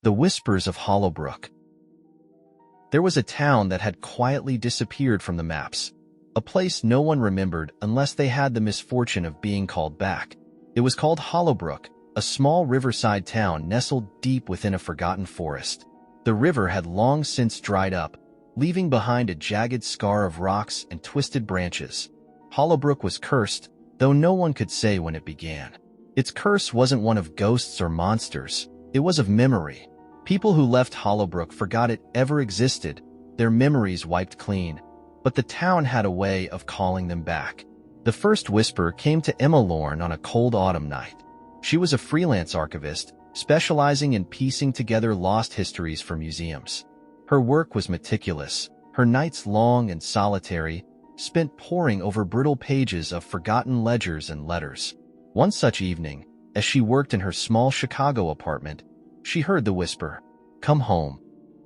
The Whispers of Hollowbrook. There was a town that had quietly disappeared from the maps, a place no one remembered unless they had the misfortune of being called back. It was called Hollowbrook, a small riverside town nestled deep within a forgotten forest. The river had long since dried up, leaving behind a jagged scar of rocks and twisted branches. Hollowbrook was cursed, though no one could say when it began. Its curse wasn't one of ghosts or monsters, it was of memory. People who left Hollowbrook forgot it ever existed, their memories wiped clean, but the town had a way of calling them back. The first whisper came to Emma Lorne on a cold autumn night. She was a freelance archivist, specializing in piecing together lost histories for museums. Her work was meticulous, her nights long and solitary, spent poring over brittle pages of forgotten ledgers and letters. One such evening, as she worked in her small Chicago apartment, she heard the whisper, "Come home."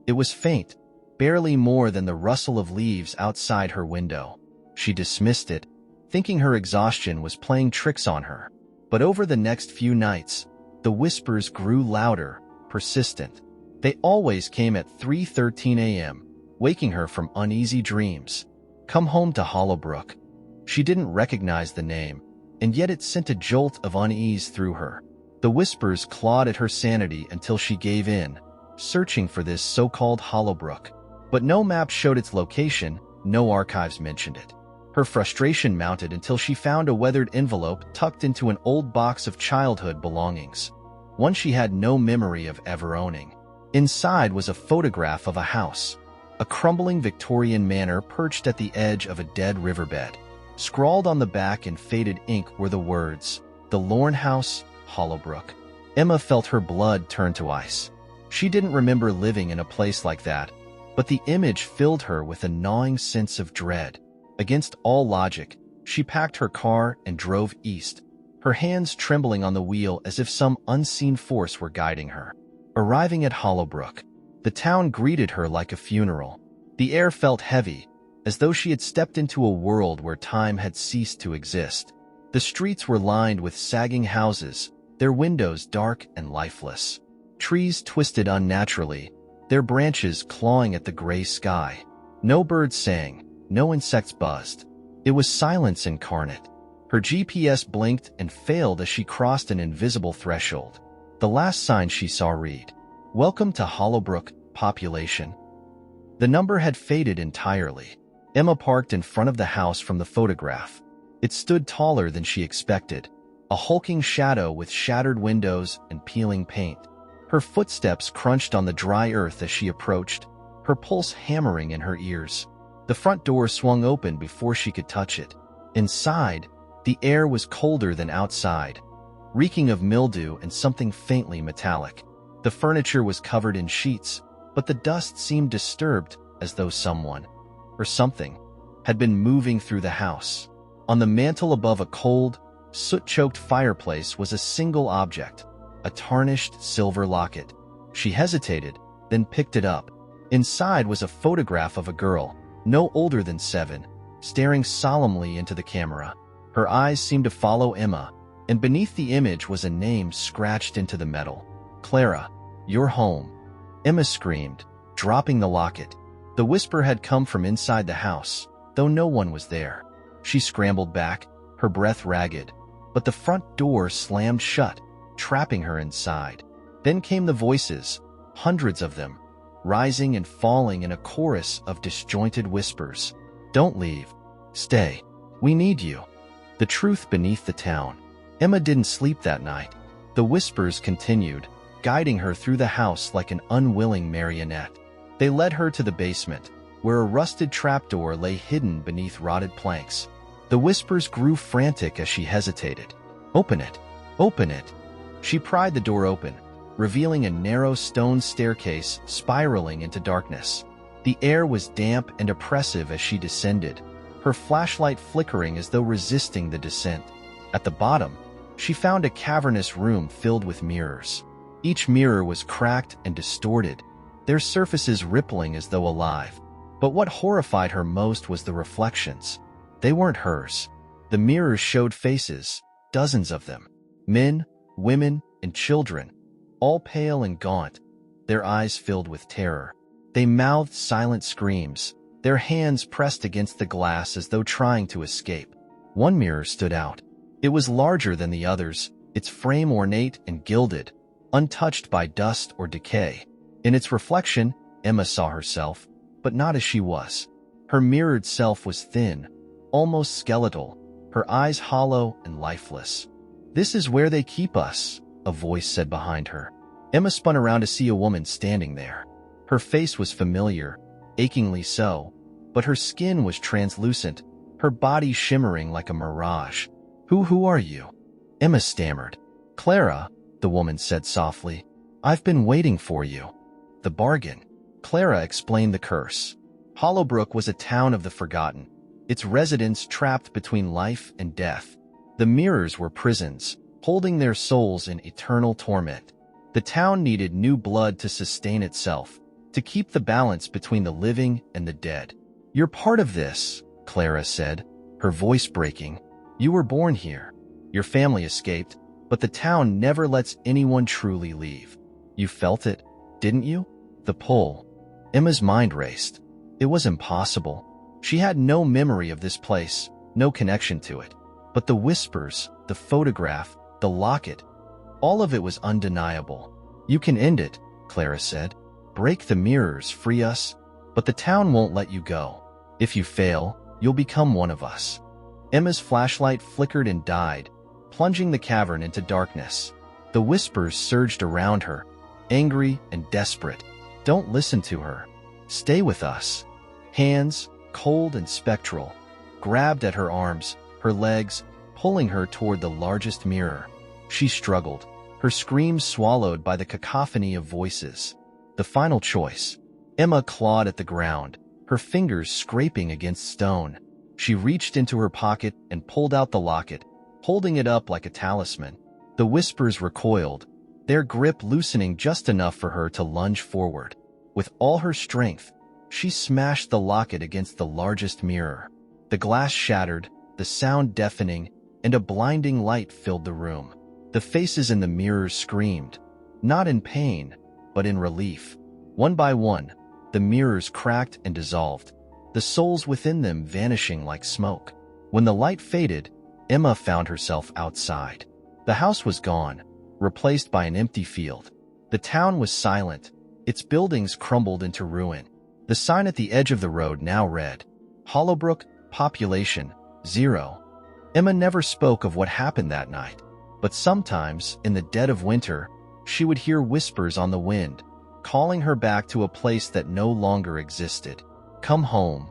It was faint, barely more than the rustle of leaves outside her window. She dismissed it, thinking her exhaustion was playing tricks on her. But over the next few nights, the whispers grew louder, persistent. They always came at 3:13 a.m., waking her from uneasy dreams. Come home to Hollowbrook. She didn't recognize the name, and yet it sent a jolt of unease through her. The whispers clawed at her sanity until she gave in, searching for this so-called Hollowbrook. But no map showed its location, no archives mentioned it. Her frustration mounted until she found a weathered envelope tucked into an old box of childhood belongings, one she had no memory of ever owning. Inside was a photograph of a house, a crumbling Victorian manor perched at the edge of a dead riverbed. Scrawled on the back in faded ink were the words, "The Lorne House, Hollowbrook." Emma felt her blood turn to ice. She didn't remember living in a place like that, but the image filled her with a gnawing sense of dread. Against all logic, she packed her car and drove east, her hands trembling on the wheel as if some unseen force were guiding her. Arriving at Hollowbrook, the town greeted her like a funeral. The air felt heavy, as though she had stepped into a world where time had ceased to exist. The streets were lined with sagging houses, their windows dark and lifeless. Trees twisted unnaturally, their branches clawing at the gray sky. No birds sang, no insects buzzed. It was silence incarnate. Her GPS blinked and failed as she crossed an invisible threshold. The last sign she saw read, "Welcome to Hollowbrook, population." The number had faded entirely. Emma parked in front of the house from the photograph. It stood taller than she expected, a hulking shadow with shattered windows and peeling paint. Her footsteps crunched on the dry earth as she approached, her pulse hammering in her ears. The front door swung open before she could touch it. Inside, the air was colder than outside, reeking of mildew and something faintly metallic. The furniture was covered in sheets, but the dust seemed disturbed, as though someone, or something, had been moving through the house. On the mantel above a cold, soot-choked fireplace was a single object, a tarnished silver locket. She hesitated, then picked it up. Inside was a photograph of a girl, no older than 7, staring solemnly into the camera. Her eyes seemed to follow Emma, and beneath the image was a name scratched into the metal. "Clara, you're home." Emma screamed, dropping the locket. The whisper had come from inside the house, though no one was there. She scrambled back, her breath ragged, but the front door slammed shut, trapping her inside. Then came the voices, hundreds of them, rising and falling in a chorus of disjointed whispers. "Don't leave. Stay. We need you." The truth beneath the town. Emma didn't sleep that night. The whispers continued, guiding her through the house like an unwilling marionette. They led her to the basement, where a rusted trapdoor lay hidden beneath rotted planks. The whispers grew frantic as she hesitated. "Open it! Open it!" She pried the door open, revealing a narrow stone staircase spiraling into darkness. The air was damp and oppressive as she descended, her flashlight flickering as though resisting the descent. At the bottom, she found a cavernous room filled with mirrors. Each mirror was cracked and distorted, their surfaces rippling as though alive. But what horrified her most was the reflections. They weren't hers. The mirrors showed faces, dozens of them. Men, women, and children, all pale and gaunt, their eyes filled with terror. They mouthed silent screams, their hands pressed against the glass as though trying to escape. One mirror stood out. It was larger than the others, its frame ornate and gilded, untouched by dust or decay. In its reflection, Emma saw herself, but not as she was. Her mirrored self was thin, almost skeletal, her eyes hollow and lifeless. "This is where they keep us," a voice said behind her. Emma spun around to see a woman standing there. Her face was familiar, achingly so, but her skin was translucent, her body shimmering like a mirage. Who are you?" Emma stammered. "Clara," the woman said softly. "I've been waiting for you." "The bargain." Clara explained the curse. Hollowbrook was a town of the forgotten, its residents trapped between life and death. The mirrors were prisons, holding their souls in eternal torment. The town needed new blood to sustain itself, to keep the balance between the living and the dead. "You're part of this," Clara said, her voice breaking. "You were born here. Your family escaped, but the town never lets anyone truly leave. You felt it, didn't you? The pull." Emma's mind raced. It was impossible. She had no memory of this place, no connection to it. But the whispers, the photograph, the locket, all of it was undeniable. "You can end it," Clara said. "Break the mirrors, free us, but the town won't let you go. If you fail, you'll become one of us." Emma's flashlight flickered and died, plunging the cavern into darkness. The whispers surged around her, angry and desperate. "Don't listen to her. Stay with us." Hands, cold and spectral, grabbed at her arms, her legs, pulling her toward the largest mirror. She struggled, her screams swallowed by the cacophony of voices. The final choice. Emma clawed at the ground, her fingers scraping against stone. She reached into her pocket and pulled out the locket, holding it up like a talisman. The whispers recoiled, their grip loosening just enough for her to lunge forward. With all her strength, she smashed the locket against the largest mirror. The glass shattered, the sound deafening, and a blinding light filled the room. The faces in the mirrors screamed, not in pain, but in relief. One by one, the mirrors cracked and dissolved, the souls within them vanishing like smoke. When the light faded, Emma found herself outside. The house was gone, replaced by an empty field. The town was silent, its buildings crumbled into ruin. The sign at the edge of the road now read, "Hollowbrook, population, 0. Emma never spoke of what happened that night, but sometimes, in the dead of winter, she would hear whispers on the wind, calling her back to a place that no longer existed. "Come home,"